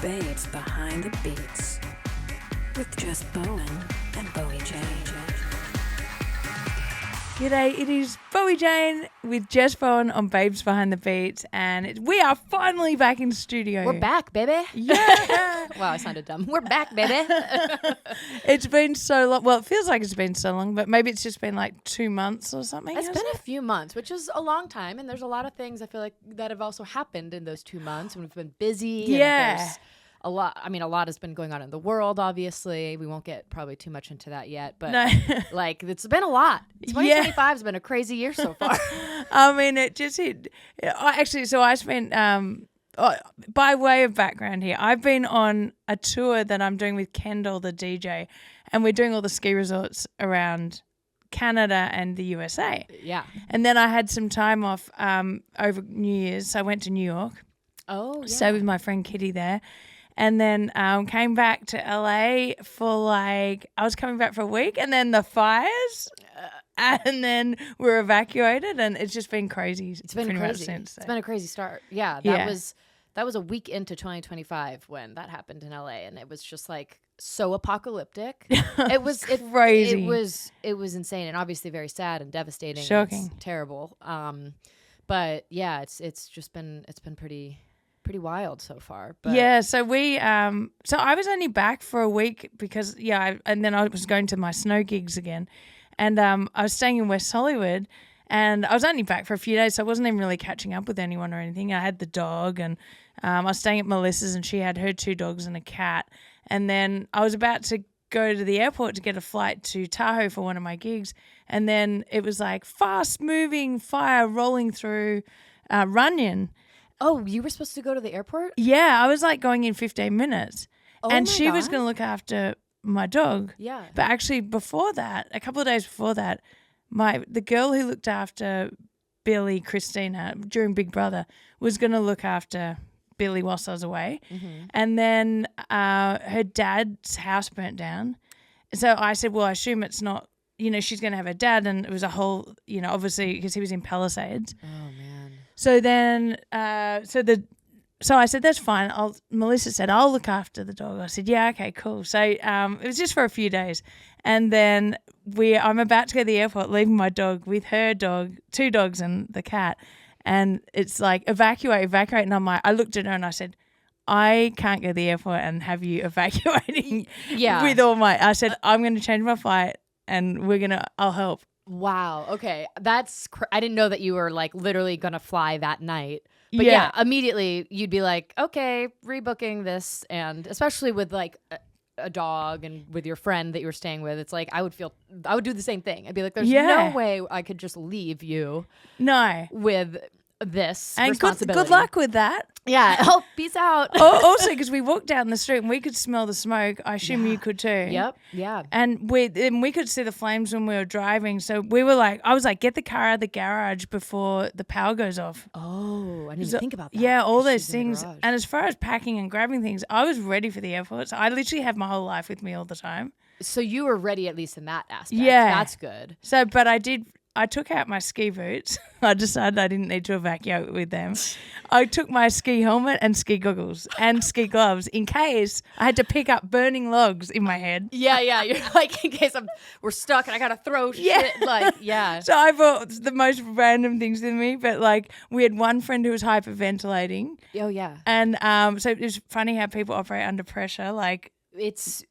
Babes Behind the Beats with Jess Bowen and Bowie Jane. G'day, it is Bowie Jane with Jess Bowen on Babes Behind the Beats, and we are finally back in studio. We're back, baby. Yeah. Wow, I sounded dumb. We're back, baby. It's been so long. Well, it feels like it's been so long, but maybe it's just been like 2 months or something. It's been a few months, which is a long time, and there's a lot of things I feel like that have also happened in those 2 months when we've been busy. Yeah. And there's a lot. I mean, a lot has been going on in the world, obviously. We won't get probably too much into that yet, but like it's been a lot. 2025 has been a crazy year so far. I mean, it just hit. So I spent, by way of background here, I've been on a tour that I'm doing with Kendall, the DJ, and we're doing all the ski resorts around Canada and the USA. Yeah. And then I had some time off over New Year's, so I went to New York. Oh, yeah. Stayed with my friend Kitty there. And then came back to LA for I was coming back for a week, and then the fires, and then we were evacuated, and it's just been crazy. It's been crazy. Since, It's been a crazy start. Yeah, that was a week into 2025 when that happened in LA, and it was just like so apocalyptic. It was crazy. It was insane, and obviously very sad and devastating. Shocking. It's terrible. But yeah, it's been pretty wild so far. But yeah, so so I was only back for a week because and then I was going to my snow gigs again, and I was staying in West Hollywood, and I was only back for a few days, so I wasn't even really catching up with anyone or anything. I had the dog, and I was staying at Melissa's, and she had her 2 dogs and a cat, and then I was about to go to the airport to get a flight to Tahoe for one of my gigs, and then it was like fast-moving fire rolling through Runyon. Oh, you were supposed to go to the airport? Yeah, I was like going in 15 minutes. Oh, and my she was God. going to look after my dog. Yeah. But actually before that, a couple of days before that, the girl who looked after Billy, Christina, during Big Brother, was going to look after Billy whilst I was away. Mm-hmm. And then her dad's house burnt down. So I said, well, I assume it's not, she's going to have her dad. And it was a whole, obviously because he was in Palisades. Oh, man. So then, so I said, that's fine. Melissa said, I'll look after the dog. I said, yeah, okay, cool. So it was just for a few days. And then I'm about to go to the airport, leaving my dog with her dog, 2 dogs and the cat. And it's like, evacuate. And I looked at her and I said, I can't go to the airport and have you evacuating with all I said, I'm going to change my flight and I'll help. Wow. Okay. I didn't know that you were like literally going to fly that night. But yeah, immediately you'd be like, okay, rebooking this. And especially with like a dog and with your friend that you were staying with, it's like I would do the same thing. I'd be like, there's no way I could just leave you. No. With this and responsibility. Good luck with that. Yeah. Oh, peace out. Also, because we walked down the street and we could smell the smoke. I assume you could too. Yep. Yeah. And we could see the flames when we were driving. So we were like, I was like, get the car out of the garage before the power goes off. Oh, I didn't even think about that. Yeah, all those things. And as far as packing and grabbing things, I was ready for the airport. So I literally have my whole life with me all the time. So you were ready at least in that aspect. Yeah. That's good. So, but I took out my ski boots. I decided I didn't need to evacuate with them. I took my ski helmet and ski goggles and ski gloves in case I had to pick up burning logs in my head. Yeah. You're like, in case we're stuck and I got to throw shit. Like, yeah. So I brought the most random things with me, but like we had one friend who was hyperventilating. Oh, yeah. And so it was funny how people operate under pressure. Like it's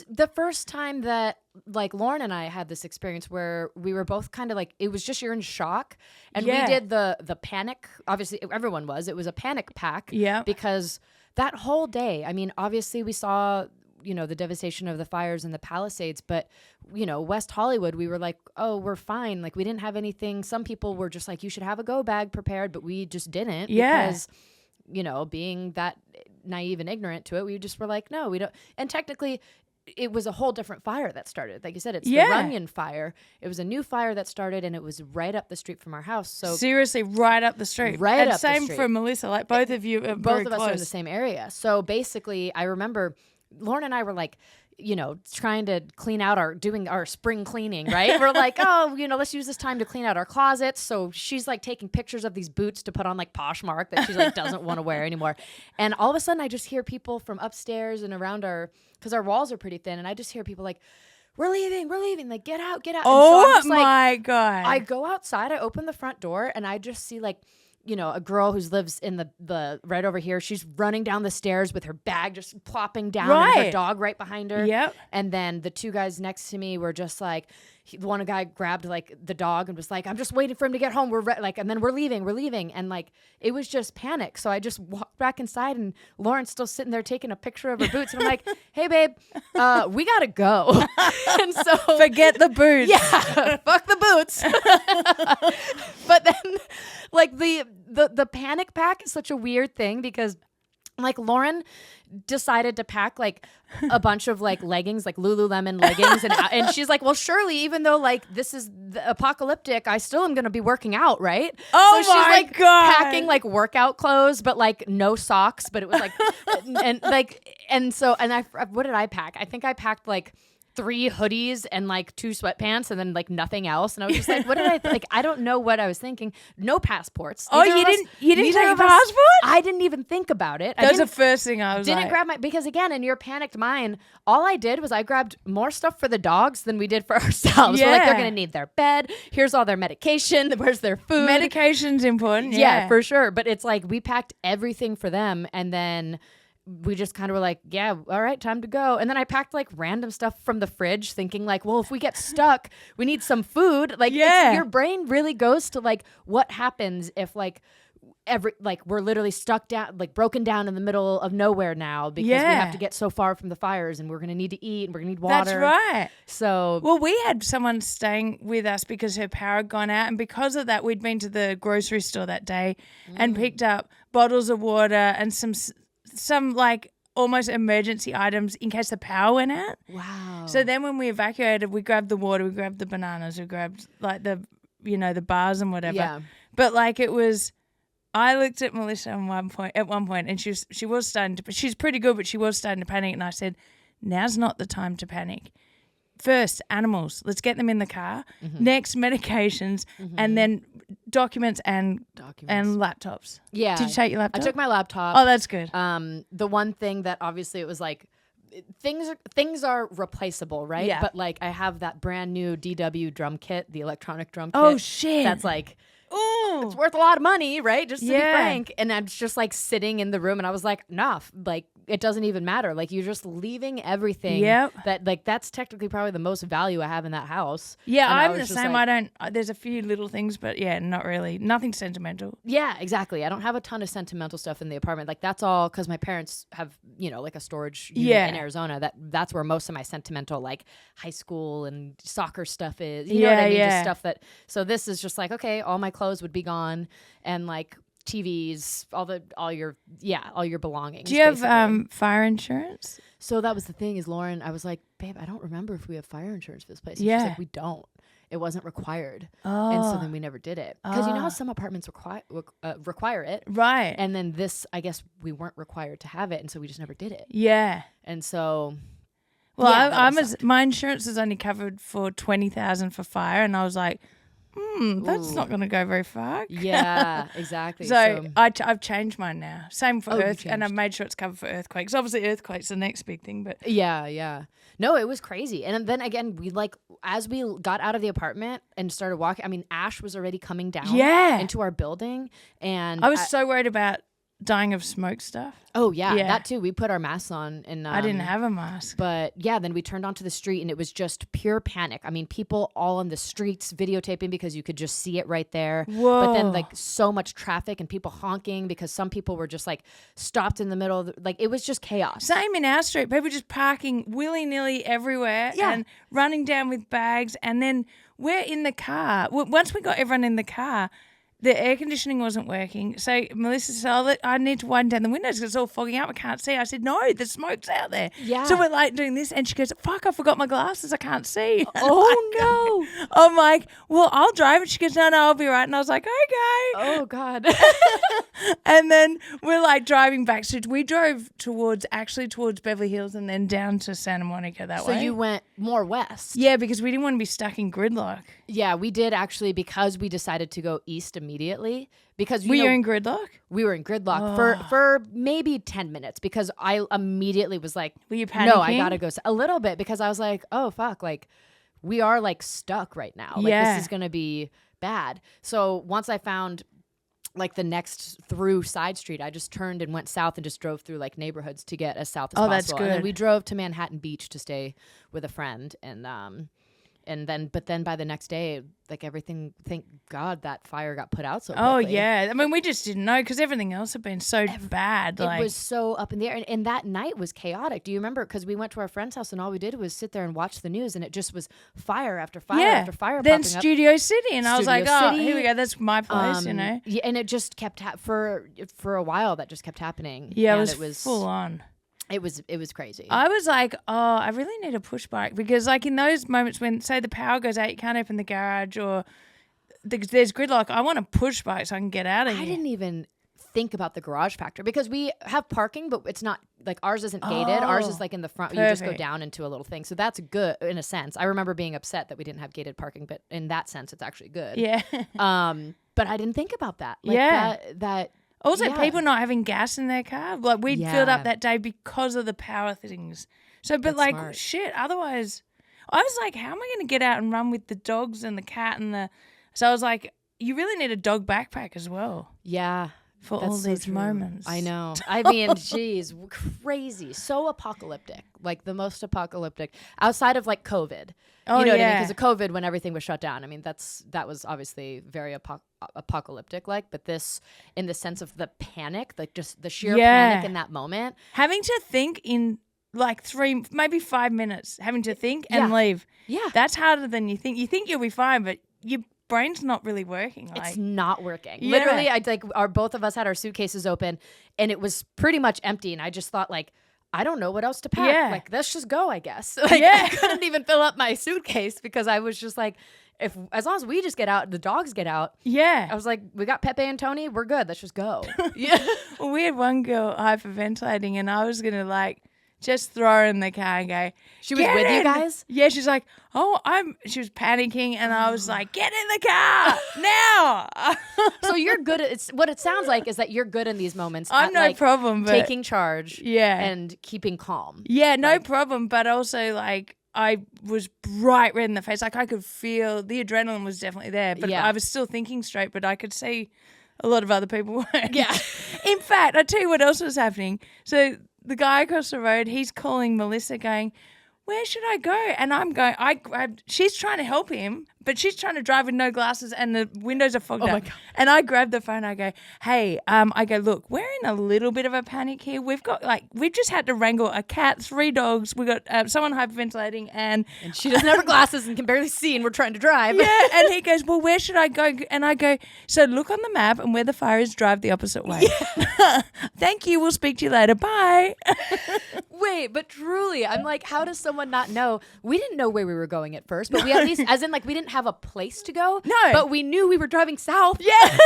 the first time that like Lauren and I had this experience where we were both kind of like, it was just you're in shock, and we did the panic. Obviously everyone was. It was a panic pack. Yeah. Because that whole day, I mean, obviously we saw the devastation of the fires in the Palisades, but West Hollywood, we were like, oh, we're fine. Like we didn't have anything. Some people were just like, you should have a go bag prepared, but we just didn't. Yeah. Because being that naive and ignorant to it, we just were like, no, we don't. And technically, it was a whole different fire that started. Like you said, it's the Runyon fire. It was a new fire that started, and it was right up the street from our house. So seriously, right up the street. Right and up the same street. for Melissa. Like both of you are both very of us close. are in the same area. So basically, I remember Lauren and I were like, trying to doing our spring cleaning, right? We're like, oh, let's use this time to clean out our closets. So she's like taking pictures of these boots to put on like Poshmark that she like doesn't want to wear anymore. And all of a sudden I just hear people from upstairs and around because our walls are pretty thin. And I just hear people like, we're leaving, like, get out. Oh, and so my God. I go outside, I open the front door, and I just see like, a girl who lives in the right over here. She's running down the stairs with her bag just plopping down and her dog right behind her. Yep. And then the two guys next to me were just like, one guy grabbed like the dog and was like, I'm just waiting for him to get home. And then we're leaving. And like, it was just panic. So I just walked back inside and Lauren's still sitting there taking a picture of her boots. And I'm like, hey babe, we gotta go. And so forget the boots. Yeah, fuck the boots. But then like the panic pack is such a weird thing because like Lauren decided to pack like a bunch of like leggings, like Lululemon leggings, and she's like, well, surely even though like this is the apocalyptic, I still am gonna be working out, right? Oh, so she's my like God. packing like workout clothes, but like no socks. But it was like, what did I pack? I think I packed like 3 hoodies and like 2 sweatpants and then like nothing else. And I was just like, what did I like? I don't know what I was thinking. No passports. Oh, you didn't take your passport? I didn't even think about it. That was the first thing I was didn't grab because again, in your panicked mind, all I did was I grabbed more stuff for the dogs than we did for ourselves. Yeah. We're like, they're going to need their bed. Here's all their medication. Where's their food? Medication's important. Yeah, for sure. But it's like we packed everything for them and then we just kind of were like, yeah, all right, time to go. And then I packed like random stuff from the fridge thinking like, well, if we get stuck, we need some food. Like your brain really goes to like what happens if like we're literally stuck down, like broken down in the middle of nowhere now because we have to get so far from the fires and we're going to need to eat and we're going to need water. That's right. So, well, we had someone staying with us because her power had gone out. And because of that, we'd been to the grocery store that day and picked up bottles of water and some like almost emergency items in case the power went out. Wow. So then when we evacuated, we grabbed the water, we grabbed the bananas, we grabbed like the bars and whatever. Yeah. But like it was, I looked at Melissa at one point and she was starting to, she's pretty good, but she was starting to panic. And I said, now's not the time to panic. First, animals. Let's get them in the car. Mm-hmm. Next, medications, and then documents and laptops. Yeah. Did you take your laptop? I took my laptop. Oh, that's good. The one thing that obviously it was like things are replaceable, right? Yeah. But like I have that brand new DW drum kit, the electronic drum kit. Oh shit. That's like it's worth a lot of money, right? Just to be frank. And I'm just like sitting in the room and I was like, nah, like it doesn't even matter. Like you're just leaving everything. That like that's technically probably the most value I have in that house. Yeah, and I'm the same. Like, there's a few little things, but yeah, not really. Nothing sentimental. Yeah, exactly. I don't have a ton of sentimental stuff in the apartment. Like that's all because my parents have, like a storage unit in Arizona. That's where most of my sentimental like high school and soccer stuff is. You know what I mean? Just stuff that, so this is just like, okay, all my clothes would be gone and like TVs, all your belongings. Do you have fire insurance? So that was the thing is Lauren, I was like, babe, I don't remember if we have fire insurance for this place. And yeah. She's like, we don't. It wasn't required. Oh. And so then we never did it. Because you know how some apartments require it? Right. And then this, I guess we weren't required to have it. And so we just never did it. Yeah. And so... Well, my insurance is only covered for $20,000 for fire. And I was like... that's not going to go very far. Yeah, exactly. So I've changed mine now. Same for earth, and I've made sure it's covered for earthquakes. Obviously, earthquakes are the next big thing, but yeah. No, it was crazy. And then again, we as we got out of the apartment and started walking. I mean, ash was already coming down into our building, and I was so worried about dying of smoke stuff. Oh yeah, that too. We put our masks on, and I didn't have a mask. But yeah, then we turned onto the street, and it was just pure panic. I mean, people all on the streets videotaping because you could just see it right there. Whoa. But then like so much traffic and people honking because some people were just like stopped in the middle of like it was just chaos. Same in our street. People just parking willy-nilly everywhere and running down with bags, and then we're in the car. Once we got everyone in the car, the air conditioning wasn't working. So Melissa said, I need to widen down the windows because it's all fogging up. I can't see. I said, no, the smoke's out there. Yeah. So we're like doing this. And she goes, fuck, I forgot my glasses. I can't see. Oh, no. I'm like, well, I'll drive. And she goes, no, I'll be right. And I was like, okay. Oh, God. And then we're like driving back. So we drove towards Beverly Hills and then down to Santa Monica that way. So you went more west. Yeah, because we didn't want to be stuck in gridlock. Yeah, we did actually, because we decided to go east immediately. Because Were you in gridlock? We were in gridlock for maybe 10 minutes because I immediately was like, were you panicking? No, I gotta go. A little bit, because I was like, oh, fuck, like we are like stuck right now. Like this is gonna be bad. So once I found like the next through side street, I just turned and went south and just drove through like neighborhoods to get as south as possible. That's good. And then we drove to Manhattan Beach to stay with a friend, but then by the next day, like everything, thank God that fire got put out so quickly. Oh, yeah. I mean, we just didn't know because everything else had been so bad. It was so up in the air. And that night was chaotic. Do you remember? Because we went to our friend's house and all we did was sit there and watch the news, and it just was fire after fire after fire then popping up. Studio City. And I was like, Studio City. Here we go. That's my place, Yeah, and it just kept for a while. That just kept happening. Yeah, and it was full on. It was crazy. I was like, I really need a push bike because like in those moments when, say, the power goes out, you can't open the garage or there's gridlock, I want a push bike so I can get out of here. I didn't even think about the garage factor because we have parking, but it's not like ours isn't gated. Ours is like in the front. Perfect. You just go down into a little thing. So that's good in a sense. I remember being upset that we didn't have gated parking, but in that sense, it's actually good. Yeah. But I didn't think about that. Like that Also, people not having gas in their car. Like, we'd filled up that day because of the power things. So, but That's like, smart. shit, otherwise, I was like, how am I going to get out and run with the dogs and the cat and the... So I was like, you really need a dog backpack as well. Yeah. For That's all so these true. moments. I know. I mean, geez, crazy. So apocalyptic. Like the most apocalyptic. Outside of like COVID. Oh, you know what I mean? yeah. Because of COVID, when everything was shut down. I mean, that was obviously very apocalyptic like, but this in the sense of the panic, like just the sheer panic in that moment. Having to think in like 3, maybe 5 minutes, having to think and leave. Yeah. That's harder than you think. You think you'll be fine, but your brain's not really working. Like, It's not working. Yeah. Literally, both of us had our suitcases open and it was pretty much empty. And I just thought like, I don't know what else to pack. Yeah. Like, let's just go, I guess. Like, I couldn't even fill up my suitcase because I was just like, as long as we just get out, the dogs get out. Yeah. I was like, we got Pepe and Tony. We're good. Let's just go. Yeah. Well, we had one girl hyperventilating and I was going to like just throw her in the car and go, She was "Get with you in." guys? Yeah, she's like, she was panicking and I was like, get in the car now. So you're good at what it sounds like is that you're good in these moments. I'm at, no like, problem, but taking charge. Yeah. And keeping calm. yeah, no problem. But also like I was bright red in the face. Like I could feel the adrenaline was definitely there, but Yeah. I was still thinking straight, but I could see a lot of other people weren't. Yeah. In fact, I'll tell you what else was happening. So the guy across the road, he's calling Melissa going, where should I go? And I'm going, she's trying to help him, but she's trying to drive with no glasses and the windows are fogged up. my God. And I grabbed the phone. I go, hey, look, we're in a little bit of a panic here. We've just had to wrangle a cat, 3 dogs. We got someone hyperventilating and She doesn't have her glasses and can barely see, and we're trying to drive. yeah. And he goes, well, where should I go? And I go, so look on the map and where the fire is, drive the opposite way. Yeah. Thank you. We'll speak to you later. Bye. Wait, but truly, I'm like, how does someone not know? We didn't know where we were going at first, but we at least, as in like, we didn't have a place to go. No. But we knew we were driving south. Yeah.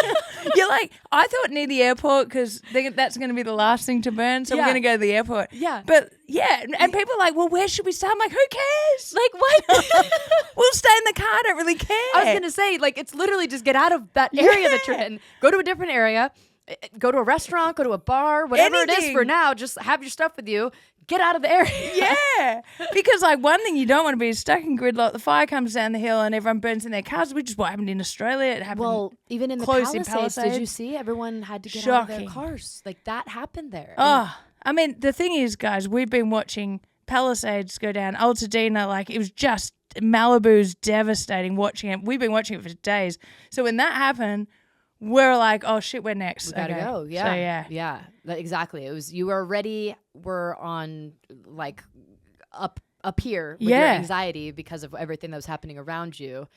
You're like, I thought near the airport because that's going to be the last thing to burn. So we're Yeah. going to go to the airport. Yeah. But yeah. And people are like, well, where should we start? I'm like, who cares? Like, what? We'll stay in the car. I don't really care. I was going to say, like, it's literally just get out of that area that you're in, go to a different area, go to a restaurant, go to a bar, whatever it is Anything. for now, just have your stuff with you, get out of the area. Yeah. Because like one thing you don't want to be is stuck in gridlock. The fire comes down the hill and everyone burns in their cars, which is what happened in Australia. It happened. Well, even in the close in Palisades, did you Palisades. see? Everyone had to get out of their Shocking. cars. Like, that happened there. Oh, I mean, the thing is, guys, we've been watching Palisades go down, Altadena, like it was just Malibu's devastating watching it. We've been watching it for days. So when that happened, we're like, oh shit, we're next. We gotta Okay. go. Yeah. So yeah. Yeah. Exactly. It was, you already were on like up here with your Yeah. anxiety because of everything that was happening around you.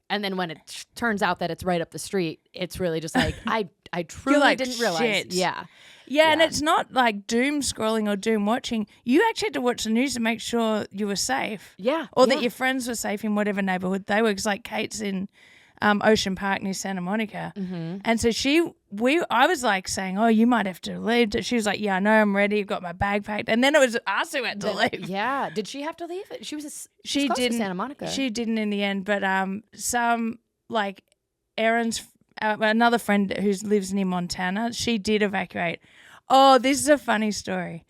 And then when it turns out that it's right up the street, it's really just like, I truly like, didn't realize. shit. Yeah. Yeah, and it's not like doom scrolling or doom watching. You actually had to watch the news to make sure you were safe. Yeah. Or that your friends were safe in whatever neighborhood they were. Because like Kate's in Ocean Park near Santa Monica. Mm-hmm. And so I was like saying, oh, you might have to leave. She was like, yeah, I know, I'm ready. I've got my bag packed. And then it was us who had to leave. Yeah. Did she have to leave? She was she close to didn't, Santa Monica. She didn't in the end. But some like Erin's, another friend who lives near Montana, she did evacuate. Oh, this is a funny story.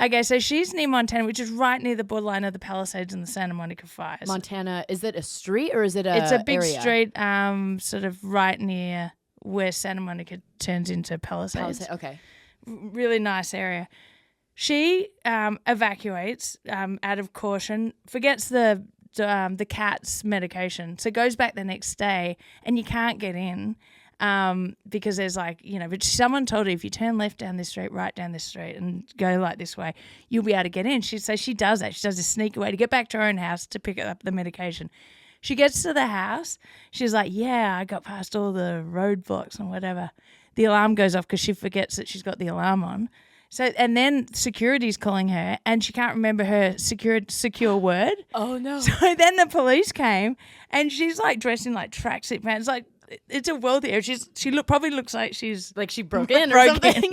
Okay, so she's near Montana, which is right near the borderline of the Palisades and the Santa Monica fires. Montana, is it a street or is it It's a big area? street, sort of right near where Santa Monica turns into Palisades. Okay. Really nice area. She evacuates out of caution, forgets the cat's medication, so goes back the next day, and you can't get in. Because there's like, but someone told her if you turn left down this street, right down this street and go like this way, you'll be able to get in. So she does that. She does a sneaky way to get back to her own house to pick up the medication. She gets to the house. She's like, yeah, I got past all the roadblocks and whatever. The alarm goes off because she forgets that she's got the alarm on. So, and then security's calling her and she can't remember her secure word. Oh, no. So then the police came and she's like dressed in like tracksuit pants, like, it's a wealthy area. She probably looks like she's like she broke in or something.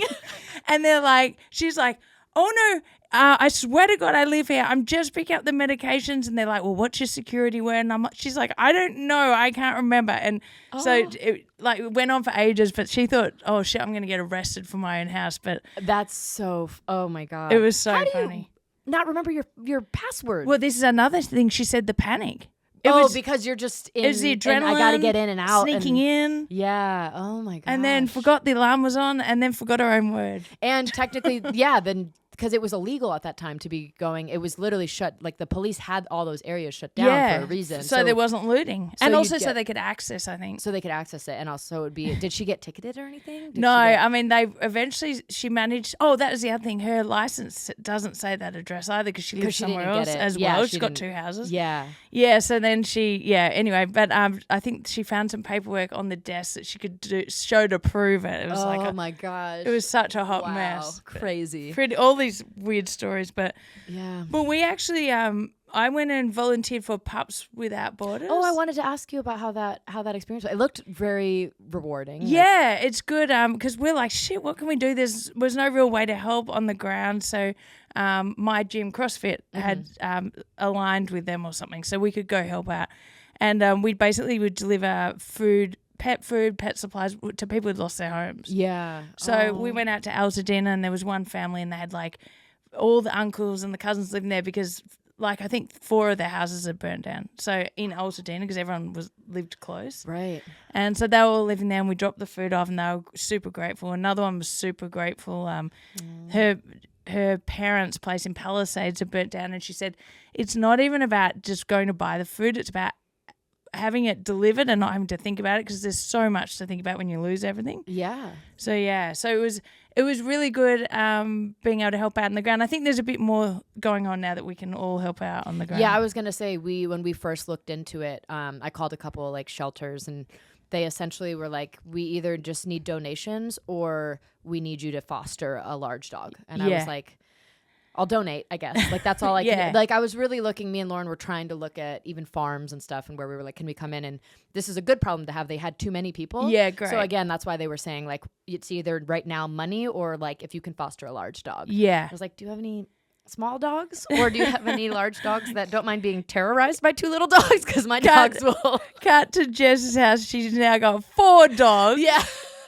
And they're like, she's like, oh no, I swear to God I live here. I'm just picking up the medications. And they're like, well, what's your security word? And she's like, I don't know. I can't remember. And so it went on for ages, but she thought, oh shit, I'm going to get arrested for my own house. But that's so, oh my God. It was so How do funny. You not remember your password? Well, this is another thing. She said the panic. Because you're just in. It was the adrenaline. I got to get in and out. Sneaking in. Yeah. Oh my God. And then forgot the alarm was on and then forgot her own word. And technically, then because it was illegal at that time to be going, it was literally shut. Like the police had all those areas shut down for a reason. So there wasn't looting. So and also so they could access, I think. So they could access it. And also it would be, did she get ticketed or anything? No, I mean, she managed. Oh, that was the other thing. Her license doesn't say that address either because she lives somewhere else as well. She's got 2 houses. Yeah. Yeah, so then anyway, but I think she found some paperwork on the desk that she could show to prove it. It was oh my gosh. It was such a hot mess. Crazy. All these weird stories, but yeah. But we actually I went and volunteered for Pups Without Borders. Oh, I wanted to ask you about how that experience was. It looked very rewarding. Yeah, it's good because we're like, shit, what can we do? There was no real way to help on the ground, so my gym CrossFit had aligned with them or something, so we could go help out, and we basically would deliver pet food, pet supplies to people who'd lost their homes. Yeah. So we went out to Altadena and there was one family and they had like all the uncles and the cousins living there because like I think 4 of their houses had burnt down. So in Altadena because everyone lived close. Right. And so they were all living there and we dropped the food off and they were super grateful. Another one was super grateful. Her parents' place in Palisades had burnt down and she said it's not even about just going to buy the food, it's about having it delivered and not having to think about it because there's so much to think about when you lose everything. Yeah. So it was really good being able to help out on the ground. I think there's a bit more going on now that we can all help out on the ground. Yeah, I was gonna say when we first looked into it, I called a couple like shelters and they essentially were like, we either just need donations or we need you to foster a large dog. And I was like, I'll donate, I guess. Like, that's all I can. Like, I was really me and Lauren were trying to look at even farms and stuff and where we were like, can we come in? And this is a good problem to have. They had too many people. Yeah, great. So, again, that's why they were saying, like, it's either right now money or, like, if you can foster a large dog. Yeah. I was like, do you have any small dogs? Or do you have any large dogs that don't mind being terrorized by 2 little dogs? Because my dogs will. Cut to Jess's house. She's now got 4 dogs. Yeah.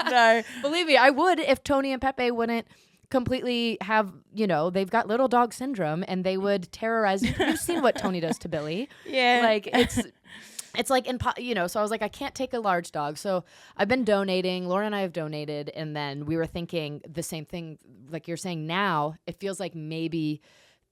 No. Believe me, I would if Tony and Pepe wouldn't completely have, they've got little dog syndrome and they would terrorize. You've seen what Tony does to Billy. Yeah. Like it's like, so I was like, I can't take a large dog. So I've been donating. Lauren and I have donated. And then we were thinking the same thing. Like you're saying now, it feels like maybe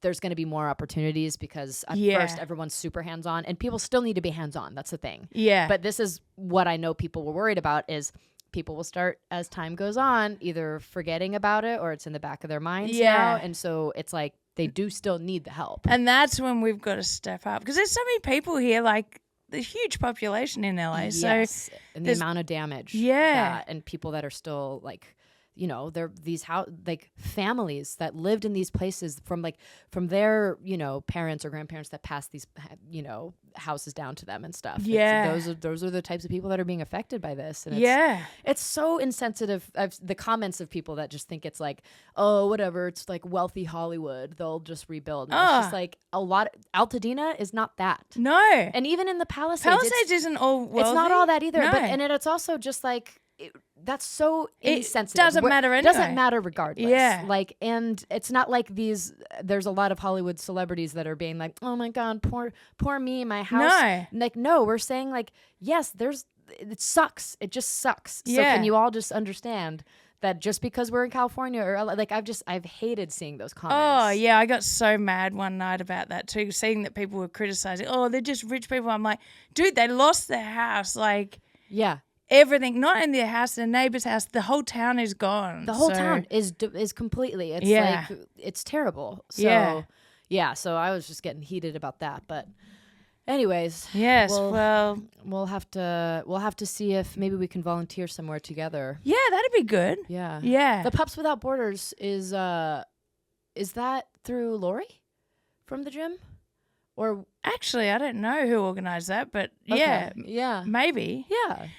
there's going to be more opportunities because at first everyone's super hands-on and people still need to be hands-on. That's the thing. Yeah. But this is what I know people were worried about is people will start as time goes on either forgetting about it or it's in the back of their minds now. And so it's like they do still need the help. And that's when we've got to step up because there's so many people here like the huge population in LA. Yes, So and the amount of damage. Yeah. And people that are still like, you know, they're these like families that lived in these places from their, you know, parents or grandparents that passed these, you know, houses down to them and stuff. Yeah. Those are the types of people that are being affected by this. And it's so insensitive. The comments of people that just think it's like, oh, whatever, it's like wealthy Hollywood, they'll just rebuild. And it's just like a lot. Altadena is not that. No. And even in the Palisades isn't all wealthy. it's not all that either. No. But it's also just like that's so insensitive. It doesn't matter anyway. It doesn't matter regardless. Yeah. Like, and it's not like there's a lot of Hollywood celebrities that are being like, oh my God, poor me, my house. No. Like, no, we're saying like, yes, it sucks. It just sucks. So Yeah. can you all just understand that just because we're in California or like, I've hated seeing those comments. Oh, yeah. I got so mad one night about that too, seeing that people were criticizing, oh, they're just rich people. I'm like, dude, they lost their house. Like, yeah. everything, not only their house, their neighbor's house, the whole town is gone. The whole town is completely. It's like it's terrible. So so I was just getting heated about that. But anyways, yes. we'll have to see if maybe we can volunteer somewhere together. Yeah, that'd be good. Yeah, yeah. The Pups Without Borders is that through Lori from the gym, or actually I don't know who organized that, but yeah, maybe. Yeah, maybe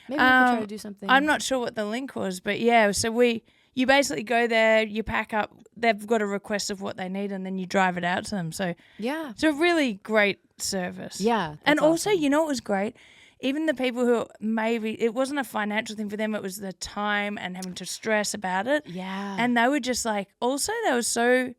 we can try to do something. I'm not sure what the link was, but yeah, so you basically go there, you pack up, they've got a request of what they need, and then you drive it out to them. So yeah, it's a really great service. Yeah, and also, awesome. you know what was great? Even the people who maybe it wasn't a financial thing for them, it was the time and having to stress about it. Yeah, and they were just like, also they were so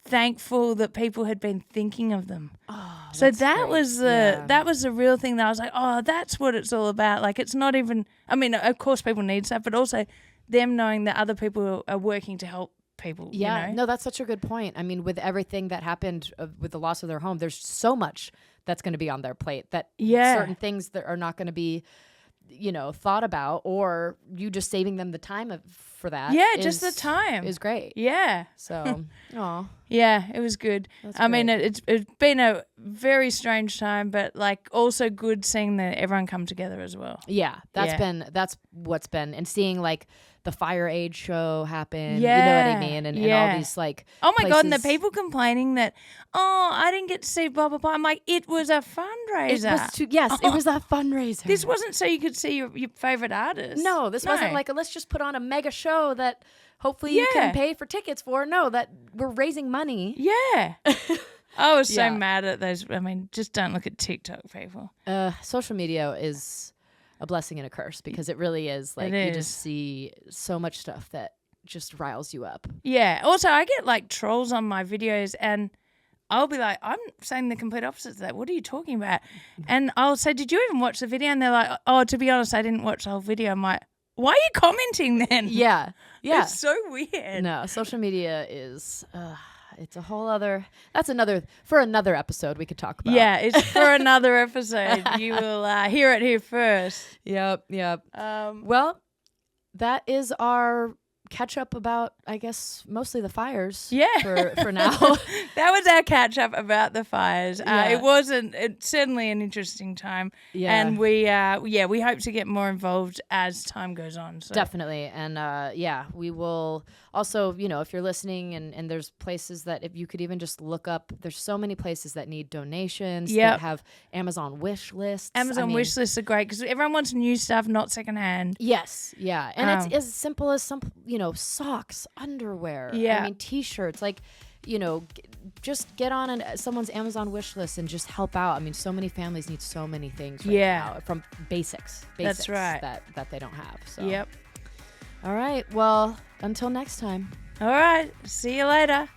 thankful that people had been thinking of them. Oh, so that great. was that was the real thing that I was like, oh, that's what it's all about. Like, it's not even, I mean, of course people need stuff, but also them knowing that other people are working to help people. Yeah, you know? no, that's such a good point. I mean, with everything that happened with the loss of their home, there's so much that's going to be on their plate that certain things that are not going to be, you know, thought about, or you just saving them the time for that. Yeah, just the time is great. Yeah. So, aw. Yeah, it was good. I mean, it's been a very strange time, but like also good seeing that everyone come together as well. Yeah, that's what's been, and seeing like the Fire Aid show happen. Yeah, you know what I mean, and all these like. Oh my God! And the people complaining that, oh, I didn't get to see blah blah blah. I'm like, it was a fundraiser. It was a fundraiser. This wasn't so you could see your favorite artist. No, this wasn't like let's just put on a mega show that hopefully you can pay for tickets for. No, that we're raising money. Yeah. I was so mad at those. I mean, just don't look at TikTok, people. Social media is a blessing and a curse, because it really is like you just see so much stuff that just riles you up. Yeah. Also, I get like trolls on my videos, and I'll be like, I'm saying the complete opposite to that. What are you talking about? And I'll say, did you even watch the video? And they're like, oh, to be honest, I didn't watch the whole video. I'm like, why are you commenting then? Yeah. Yeah. It's so weird. No, social media is, it's a whole other, for another episode we could talk about. Yeah, it's for another episode. You will hear it here first. Yep. Well, that is our catch up about, I guess, mostly the fires. Yeah. For now. That was our catch up about the fires. It's certainly an interesting time. Yeah. And we hope to get more involved as time goes on. So. Definitely. And we will also, you know, if you're listening and there's places that if you could even just look up, there's so many places that need donations that have Amazon wish lists. Wish lists are great because everyone wants new stuff, not secondhand. Yes. Yeah. And it's as simple as some, you know, socks, underwear. Yeah. I mean, t-shirts, like, you know, just get on someone's Amazon wish list and just help out. I mean, so many families need so many things right now, from basics. That's right. That they don't have. So. Yep. All right. Well, until next time. All right. See you later.